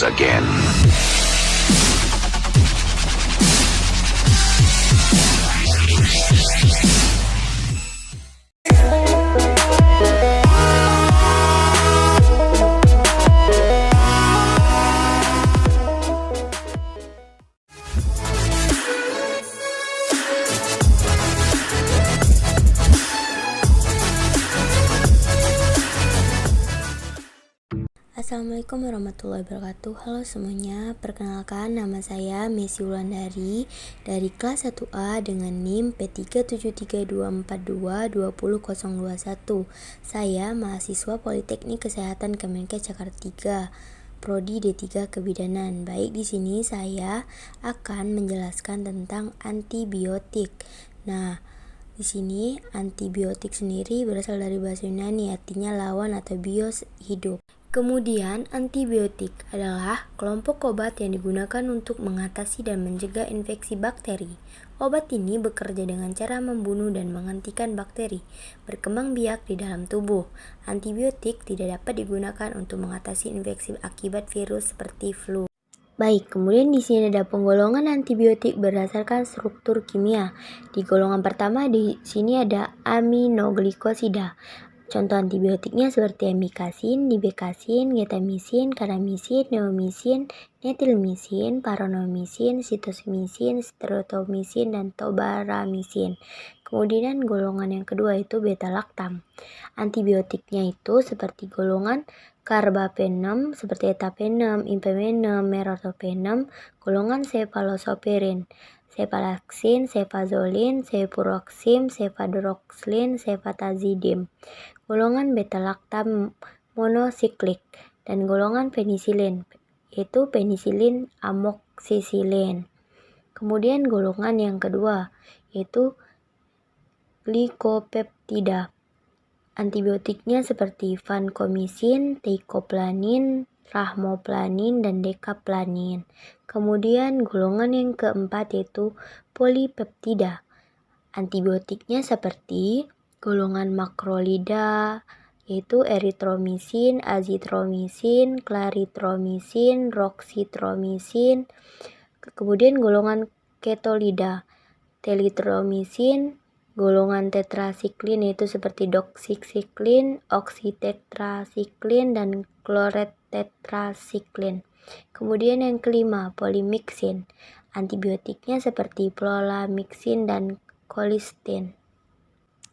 Again. Assalamualaikum warahmatullahi wabarakatuh. Halo semuanya, perkenalkan nama saya Messi Wulandari dari kelas 1A dengan NIM P37324220021. Saya mahasiswa Politeknik Kesehatan Kemenkes Jakarta 3, Prodi D3 Kebidanan. Baik, di sini saya akan menjelaskan tentang antibiotik. Nah, di sini antibiotik sendiri berasal dari bahasa Yunani, artinya lawan atau bios, hidup. Kemudian, antibiotik adalah kelompok obat yang digunakan untuk mengatasi dan mencegah infeksi bakteri. Obat ini bekerja dengan cara membunuh dan menghentikan bakteri berkembang biak di dalam tubuh. Antibiotik tidak dapat digunakan untuk mengatasi infeksi akibat virus seperti flu. Baik, kemudian di sini ada penggolongan antibiotik berdasarkan struktur kimia. Di golongan pertama di sini ada aminoglikosida. Contoh antibiotiknya seperti amikasin, dibekasin, getamisin, kanamisin, neomisin, netilmisin, paranomisin, sitosimisin, streptomisin, dan tobaramisin. Kemudian golongan yang kedua itu beta-laktam. Antibiotiknya itu seperti golongan karbapenem, seperti etapenem, impemenem, merotopenem, golongan cephalosporin, cefalexin, cefazolin, cefuroxim, cefadroxlin, cefatazidime. Golongan beta-laktam monosiklik, dan golongan penisilin, yaitu penisilin amoksisilin. Kemudian golongan yang kedua, yaitu glikopeptida. Antibiotiknya seperti vancomycin, teicoplanin, rahmoplanin, dan dekaplanin. Kemudian golongan yang keempat yaitu polipeptida. Antibiotiknya seperti golongan makrolida, yaitu eritromisin, azitromisin, klaritromisin, roksitromisin. Kemudian golongan ketolida, telitromisin, golongan tetrasiklin yaitu seperti doxycycline, oxytetrasiklin, dan kloretetrasiklin. Kemudian yang kelima, polimixin. Antibiotiknya seperti flolamixin dan colistin.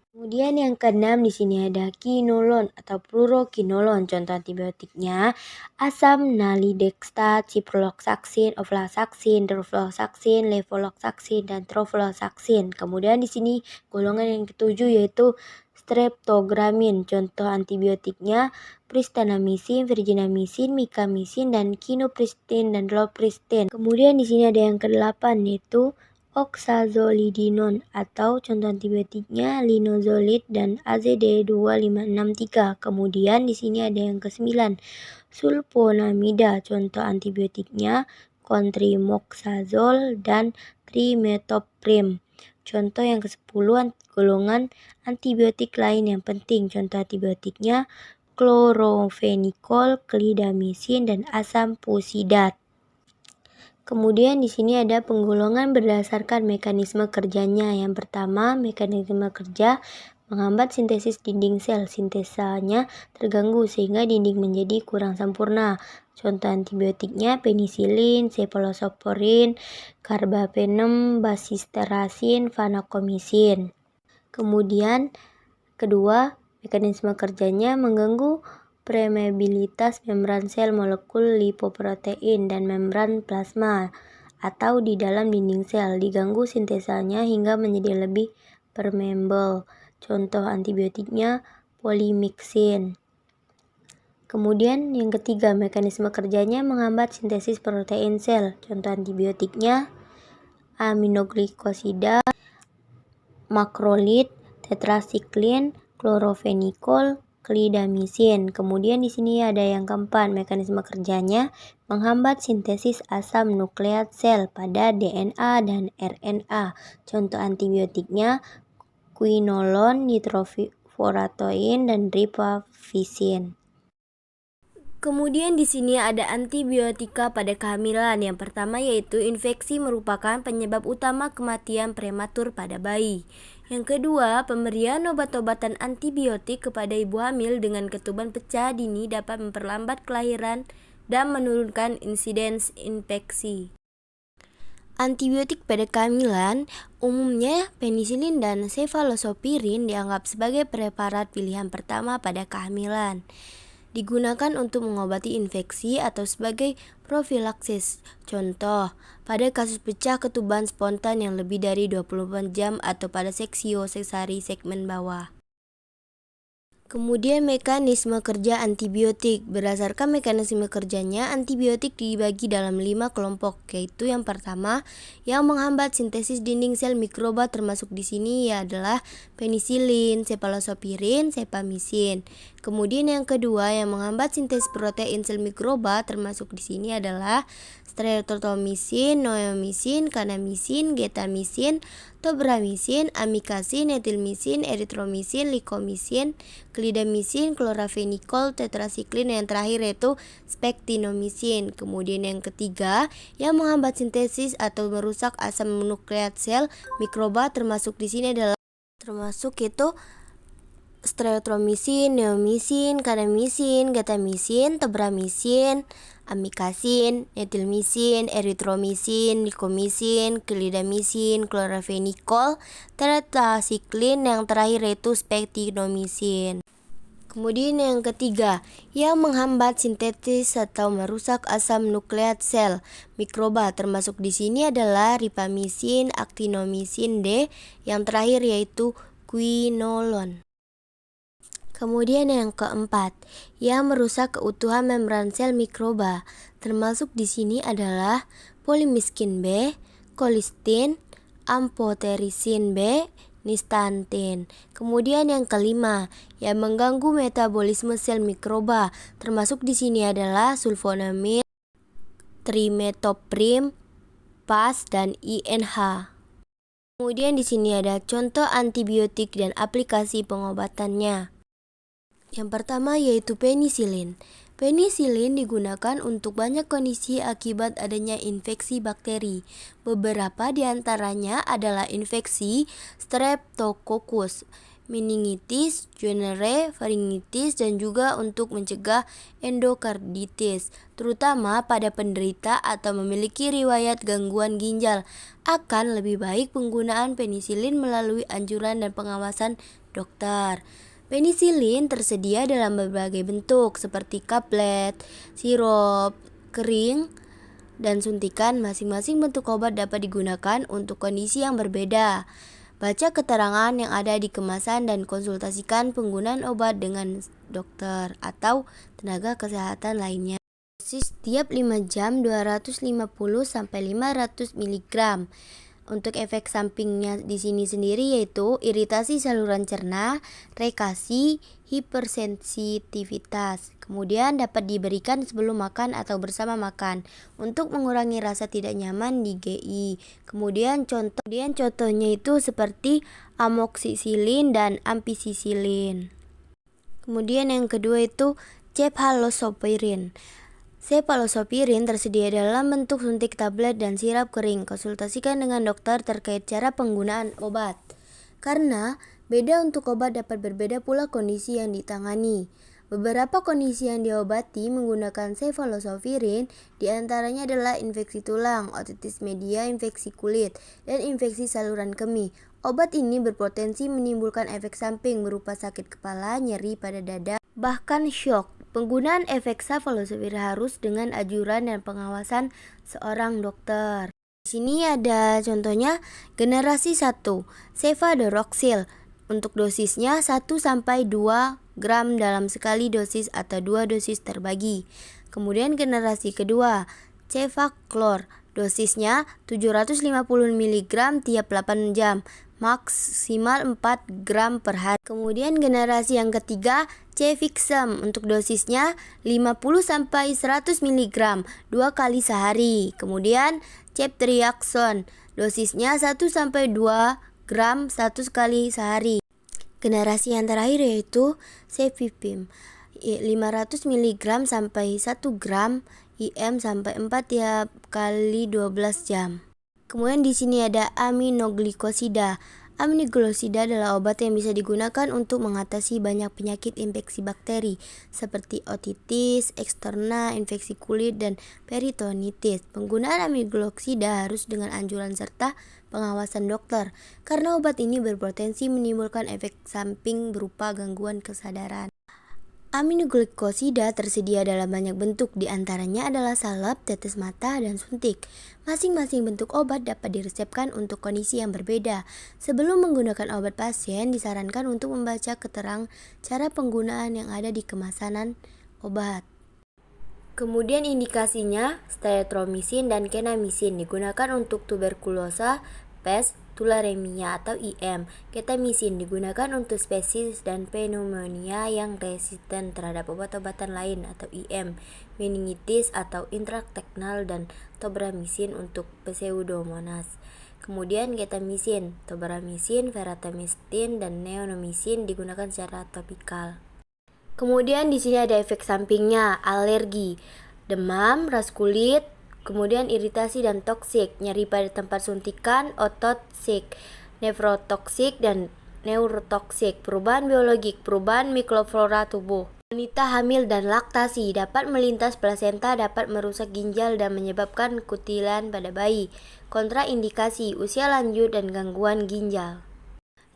Kemudian yang keenam di sini ada kinolon atau fluorokinolon. Contoh antibiotiknya asam nalidikstat, ciprofloxacin, ofloxacin, drofloxacin, levofloxacin, dan trofloxacin. Kemudian di sini golongan yang ketujuh yaitu streptogramin. Contoh antibiotiknya pristinamycin, virginamycin, micamycin, dan quinupristin dan lopristin. Kemudian di sini ada yang kedelapan yaitu oxazolidinone atau contoh antibiotiknya linezolid dan AZD2563. Kemudian di sini ada yang ke-9, sulfonamida. Contoh antibiotiknya cotrimoxazol dan trimethoprim. Contoh yang ke-10, golongan antibiotik lain yang penting. Contoh antibiotiknya chlorphenicol, clindamycin, dan asam fusidat. Kemudian di sini ada penggolongan berdasarkan mekanisme kerjanya. Yang pertama, mekanisme kerja menghambat sintesis dinding sel. Sintesanya terganggu sehingga dinding menjadi kurang sempurna. Contoh antibiotiknya penisilin, cephalosporin, karbapenem, basisterasin, vancomycin. Kemudian kedua, mekanisme kerjanya mengganggu permeabilitas membran sel molekul lipoprotein dan membran plasma atau di dalam dinding sel, diganggu sintesanya hingga menjadi lebih permeable. Contoh antibiotiknya polymyxin. Kemudian yang ketiga, mekanisme kerjanya menghambat sintesis protein sel. Contoh antibiotiknya aminoglikosida, makrolid, tetrasiklin, chlorphenicol, clindamycin. Kemudian di sini ada yang keempat, mekanisme kerjanya menghambat sintesis asam nukleat sel pada DNA dan RNA. Contoh antibiotiknya quinolone, nitrofurantoin, dan rifampicin. Kemudian di sini ada antibiotika pada kehamilan. Yang pertama yaitu infeksi merupakan penyebab utama kematian prematur pada bayi. Yang kedua, pemberian obat-obatan antibiotik kepada ibu hamil dengan ketuban pecah dini dapat memperlambat kelahiran dan menurunkan insiden infeksi. Antibiotik pada kehamilan, umumnya penisilin dan cefalosporin dianggap sebagai preparat pilihan pertama pada kehamilan. Digunakan untuk mengobati infeksi atau sebagai profilaksis. Contoh, pada kasus pecah ketuban spontan yang lebih dari 24 jam atau pada seksio sesari segmen bawah. Kemudian mekanisme kerja antibiotik. Berdasarkan mekanisme kerjanya, antibiotik dibagi dalam 5 kelompok, yaitu yang pertama yang menghambat sintesis dinding sel mikroba, termasuk di sini adalah penisilin, cefalosporin, cefamisin. Kemudian yang kedua yang menghambat sintesis protein sel mikroba, termasuk di sini adalah streptomisin, neomycin, kanamisin, getamisin, tobramycin, amikasin, etilmisin, eritromisin, likomisin, klidamisin, klorafenikol, tetrasiklin, yang terakhir yaitu spektinomisin. Kemudian yang ketiga yang menghambat sintesis atau merusak asam nukleat sel mikroba, termasuk di sini adalah streptomisin, neomycin, kanamisin, getamisin, tobramycin, amikasin, etilmisin, eritromisin, likomisin, klidamisin, klorafenikol, tetrasiklin, yang terakhir yaitu spektinomisin. Kemudian yang ketiga, yang menghambat sintesis atau merusak asam nukleat sel mikroba, termasuk di sini adalah rifamisin, actinomycin D, yang terakhir yaitu quinolone. Kemudian yang keempat, yang merusak keutuhan membran sel mikroba, termasuk di sini adalah polimiskin B, colistin, amphoterisin B, nistatin. Kemudian yang kelima, yang mengganggu metabolisme sel mikroba, termasuk di sini adalah sulfonamid, trimetoprim, PAS, dan INH. Kemudian di sini ada contoh antibiotik dan aplikasi pengobatannya. Yang pertama yaitu penisilin. Penisilin digunakan untuk banyak kondisi akibat adanya infeksi bakteri. Beberapa di antaranya adalah infeksi Streptococcus, meningitis, gonorrhea, faringitis, dan juga untuk mencegah endokarditis, terutama pada penderita atau memiliki riwayat gangguan ginjal. Akan lebih baik penggunaan penisilin melalui anjuran dan pengawasan dokter. Penisilin tersedia dalam berbagai bentuk seperti kaplet, sirup, kering, dan suntikan. Masing-masing bentuk obat dapat digunakan untuk kondisi yang berbeda. Baca keterangan yang ada di kemasan dan konsultasikan penggunaan obat dengan dokter atau tenaga kesehatan lainnya. Dosis setiap 5 jam 250-500 mg. Untuk efek sampingnya di sini sendiri yaitu iritasi saluran cerna, rekasi, hipersensitivitas. Kemudian dapat diberikan sebelum makan atau bersama makan untuk mengurangi rasa tidak nyaman di GI. Kemudian contohnya itu seperti amoxicillin dan ampicillin. Kemudian yang kedua itu cefalosporin. Cefalosporin tersedia dalam bentuk suntik, tablet, dan sirap kering. Konsultasikan dengan dokter terkait cara penggunaan obat. Karena beda untuk obat dapat berbeda pula kondisi yang ditangani. Beberapa kondisi yang diobati menggunakan cefalosporin diantaranya adalah infeksi tulang, otitis media, infeksi kulit, dan infeksi saluran kemih. Obat ini berpotensi menimbulkan efek samping berupa sakit kepala, nyeri pada dada, bahkan syok. Penggunaan efek cefalosporin harus dengan anjuran dan pengawasan seorang dokter. Di sini ada contohnya generasi 1, cefadoroxil. Untuk dosisnya 1-2 gram dalam sekali dosis atau 2 dosis terbagi. Kemudian generasi kedua, cefaclor. Dosisnya 750 mg tiap 8 jam, maksimal 4 gram per hari. Kemudian generasi yang ketiga, cefixem. Untuk dosisnya 50-100 mg 2 kali sehari. Kemudian ceftriaxone. Dosisnya 1-2 gram 1 kali sehari. Generasi yang terakhir yaitu cefepime. 500 mg sampai 1 gram IM sampai 4 tiap kali 12 jam. Kemudian di sini ada aminoglikosida. Aminoglikosida adalah obat yang bisa digunakan untuk mengatasi banyak penyakit infeksi bakteri seperti otitis eksterna, infeksi kulit, dan peritonitis. Penggunaan aminoglikosida harus dengan anjuran serta pengawasan dokter karena obat ini berpotensi menimbulkan efek samping berupa gangguan kesadaran. Aminoglikosida tersedia dalam banyak bentuk, diantaranya adalah salep, tetes mata, dan suntik. Masing-masing bentuk obat dapat diresepkan untuk kondisi yang berbeda. Sebelum menggunakan obat, pasien disarankan untuk membaca keterangan cara penggunaan yang ada di kemasan obat. Kemudian indikasinya, stereotromisin dan kenamisin digunakan untuk tuberkulosa, pes, tularemia atau IM. Ketamisin digunakan untuk spesies dan pneumonia yang resisten terhadap obat-obatan lain atau IM, meningitis atau intrateknal, dan tobramycin untuk pseudomonas. Kemudian ketamisin, tobramycin, feratamystin, dan neonomycin digunakan secara topikal. Kemudian di sini ada efek sampingnya, alergi, demam, ras kulit, kemudian iritasi dan toksik, nyeri pada tempat suntikan, ototoksik, nefrotoksik, dan neurotoksik, perubahan biologik, perubahan mikroflora tubuh. Wanita hamil dan laktasi dapat melintas plasenta, dapat merusak ginjal dan menyebabkan kutilan pada bayi. Kontraindikasi, usia lanjut dan gangguan ginjal.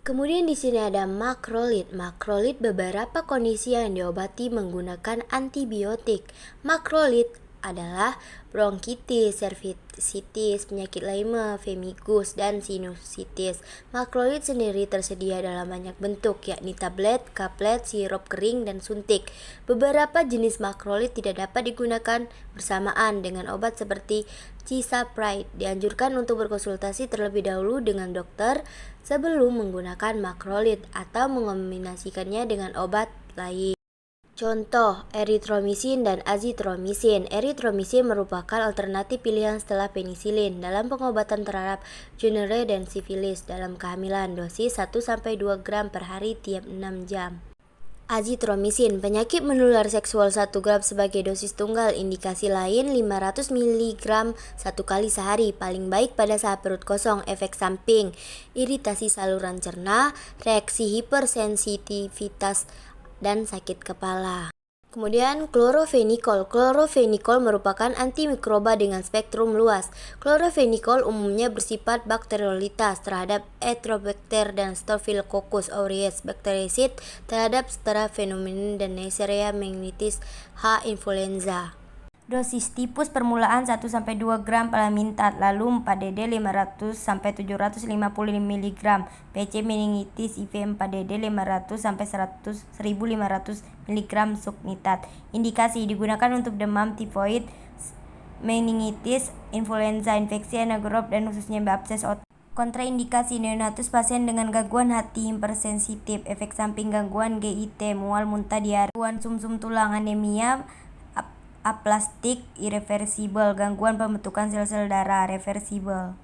Kemudian di sini ada makrolid. Makrolid beberapa kondisi yang diobati menggunakan antibiotik. Makrolid adalah bronkitis, cervicitis, penyakit Lyme, pemigus, dan sinusitis. Makrolid sendiri tersedia dalam banyak bentuk, yakni tablet, kaplet, sirup kering, dan suntik. Beberapa jenis makrolid tidak dapat digunakan bersamaan dengan obat seperti cisapride. Dianjurkan untuk berkonsultasi terlebih dahulu dengan dokter sebelum menggunakan makrolid atau mengombinasikannya dengan obat lain. Contoh, eritromisin dan azitromisin. Eritromisin merupakan alternatif pilihan setelah penisilin dalam pengobatan terhadap gonorrea dan sifilis dalam kehamilan, dosis 1-2 gram per hari tiap 6 jam. Azitromisin, penyakit menular seksual 1 gram sebagai dosis tunggal. Indikasi lain 500 mg 1 kali sehari, paling baik pada saat perut kosong. Efek samping, iritasi saluran cerna, reaksi hipersensitivitas, dan sakit kepala. Kemudian klorofenikol. Klorofenikol merupakan antimikroba dengan spektrum luas. Klorofenikol umumnya bersifat bakteriolitas terhadap Enterobacter dan Staphylococcus aureus, bakterisid terhadap Streptococcus dan Neisseria meningitidis H. influenza. Dosis tipus permulaan 1-2 gram palamintat, lalu 4DD 500-750 mg, PC meningitis IV 4DD 500-1500 mg suknitat. Indikasi digunakan untuk demam, tifoid, meningitis, influenza, infeksi anaerob, dan khususnya abses otak. Kontraindikasi, neonatus, pasien dengan gangguan hati hipersensitif, efek samping gangguan GIT, mual, muntah, diare, gangguan sumsum tulang, anemia aplastik irreversibel, gangguan pembentukan sel-sel darah reversibel.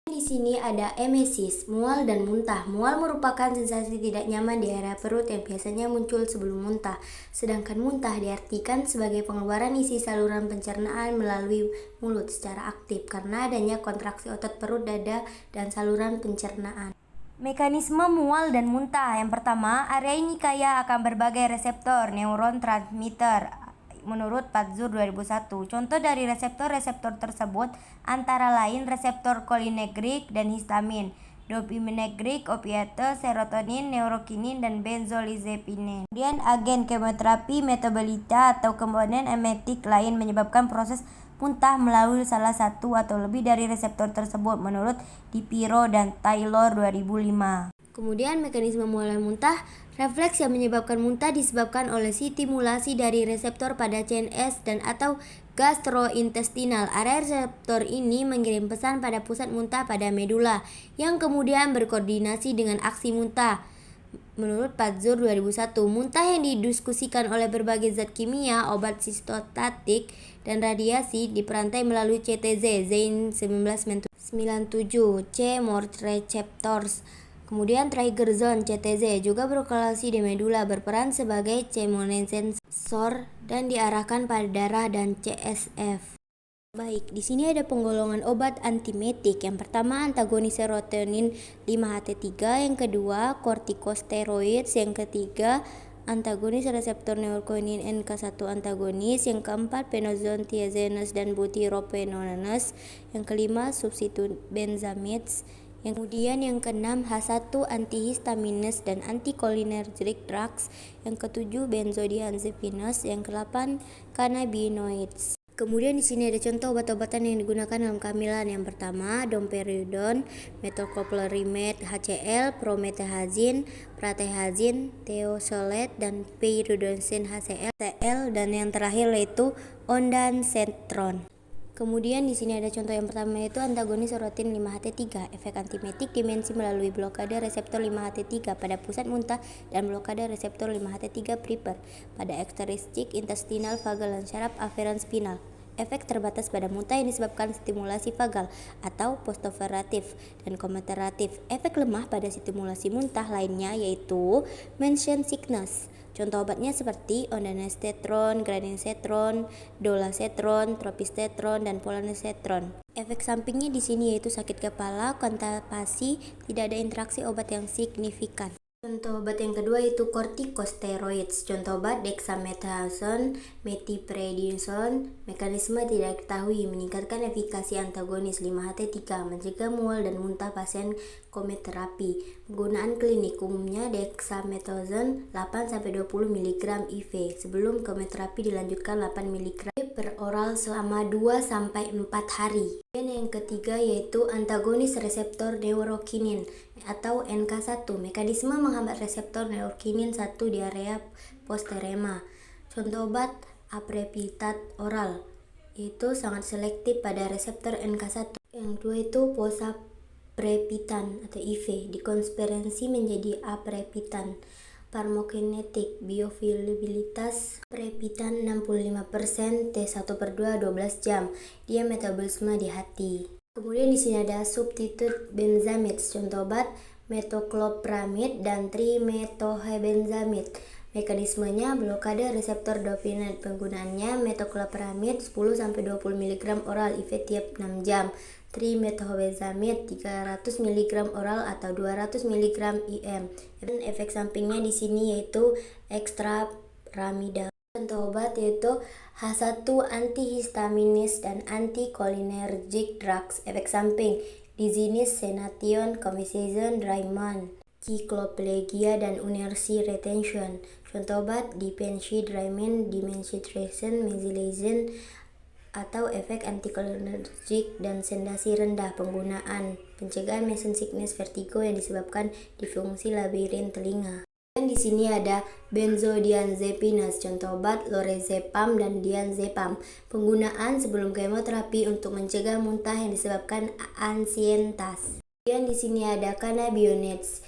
Di sini ada emesis, mual dan muntah. Mual merupakan sensasi tidak nyaman di area perut yang biasanya muncul sebelum muntah. Sedangkan muntah diartikan sebagai pengeluaran isi saluran pencernaan melalui mulut secara aktif karena adanya kontraksi otot perut, dada, dan saluran pencernaan. Mekanisme mual dan muntah. Yang pertama, area ini kaya akan berbagai reseptor neurotransmitter menurut Pazur 2001. Contoh dari reseptor-reseptor tersebut antara lain reseptor kolinergik dan histamin, dopaminergik, opiate, serotonin, neurokinin, dan benzodiazepine. Kemudian agen kemoterapi metabolita atau komponen emetik lain menyebabkan proses muntah melalui salah satu atau lebih dari reseptor tersebut menurut Dipiro dan Taylor 2005. Kemudian mekanisme mual dan muntah. Refleks yang menyebabkan muntah disebabkan oleh stimulasi dari reseptor pada CNS dan atau gastrointestinal. Area reseptor ini mengirim pesan pada pusat muntah pada medula yang kemudian berkoordinasi dengan aksi muntah. Menurut Pazur 2001, muntah yang didiskusikan oleh berbagai zat kimia, obat sistostatik, dan radiasi diperantai melalui CTZ, Zain 1997, C. Mort receptors. Kemudian trigger zone (CTZ) juga berlokasi di medula, berperan sebagai chemosensor dan diarahkan pada darah dan CSF. Baik, di sini ada penggolongan obat antiemetik. Yang pertama antagonis serotonin 5-HT3, yang kedua kortikosteroid, yang ketiga antagonis reseptor neurokinin NK1 antagonis, yang keempat fenozone, thiazenes, dan butyrophenolnes, yang kelima substitut benzamides, yang kemudian yang keenam H1 antihistamines dan anticholinergic drugs, yang ketujuh benzodiazepines, yang kedelapan cannabinoids. Kemudian di sini ada contoh obat-obatan yang digunakan dalam kehamilan. Yang pertama, domperidone, metoclopramide HCl, promethazine, pratehazine, theosolate, dan pyridoxine HCl, dan yang terakhir yaitu ondansetron. Kemudian di sini ada contoh yang pertama yaitu antagonis serotonin 5-HT3, efek antiemetik dimensi melalui blokade reseptor 5-HT3 pada pusat muntah dan blokade reseptor 5-HT3 preper pada eksteristik intestinal, vagal, dan syaraf aferens spinal. Efek terbatas pada muntah yang disebabkan stimulasi vagal atau postoperatif dan komoteratif. Efek lemah pada stimulasi muntah lainnya yaitu motion sickness. Contoh obatnya seperti ondansetron, granisetron, dolasetron, tropistetron, dan polosetron. Efek sampingnya di sini yaitu sakit kepala, konstipasi, tidak ada interaksi obat yang signifikan. Contoh obat yang kedua yaitu corticosteroids. Contoh obat dexamethasone, methylprednisolone. Mekanisme tidak diketahui, meningkatkan efikasi antagonis 5-HT3, mencegah mual dan muntah pasien komoterapi. Penggunaan klinik umumnya dexamethasone 8-20 mg IV. Sebelum komoterapi dilanjutkan 8 mg per oral selama 2-4 hari. Dan yang ketiga yaitu antagonis reseptor neurokinin atau NK1. Mekanisme menghambat reseptor neurokinin 1 di area posterema. Contoh obat aprepitat oral itu sangat selektif pada reseptor NK1. Yang kedua itu posaprepitan atau IV, dikonversi menjadi aprepitan. Farmakokinetik, bioavailabilitas aprepitan 65%, T1/2 12 jam. Dia metabolisme di hati. Kemudian di sini ada substitut benzamides. Contoh obat metoclopramide dan trimethylbenzamide. Mekanismenya blokade reseptor dopamine. Penggunaannya metoclopramide 10-20 mg oral IV tiap 6 jam. Trimethylbenzamide 300 mg oral atau 200 mg IM. Dan efek sampingnya di sini yaitu ekstrapiramidal. Contoh obat yaitu H1 antihistamines dan anticholinergic drugs. Efek samping dizziness, senation, confusion, dry mouth, cycloplegia, dan urinary retention. Contoh obat diphenhydramine, dimethyltryptamine, methylation, atau efek anticholinergic dan sedasi rendah. Penggunaan pencegahan motion sickness, vertigo yang disebabkan disfungsi labirin telinga. Dan di sini ada benzodiazepines. Contoh obat lorazepam dan diazepam. Penggunaan sebelum kemoterapi untuk mencegah muntah yang disebabkan ansietas. Dan di sini ada cannabinoids,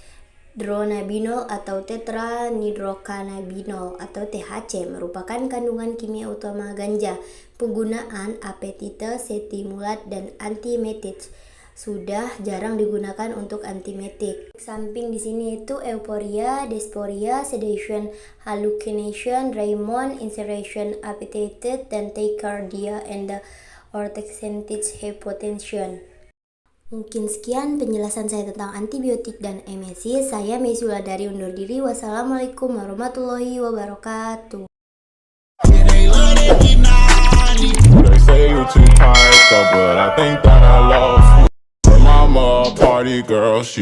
dronabinol atau tetranidrocannabinol atau THC merupakan kandungan kimia utama ganja. Penggunaan apetite stimulat dan antiemetik sudah jarang digunakan untuk antiemetik. Samping di sini itu euforia, dysphoria, sedation, hallucination, dry mouth, insertion, appetite, dan tachycardia and orthostatic hypotension. Mungkin sekian penjelasan saya tentang antibiotik dan MSC. Saya Mesy Wulandari undur diri. Wassalamualaikum warahmatullahi wabarakatuh. They say you too tired, but I think that I love you. Mama, party girl, she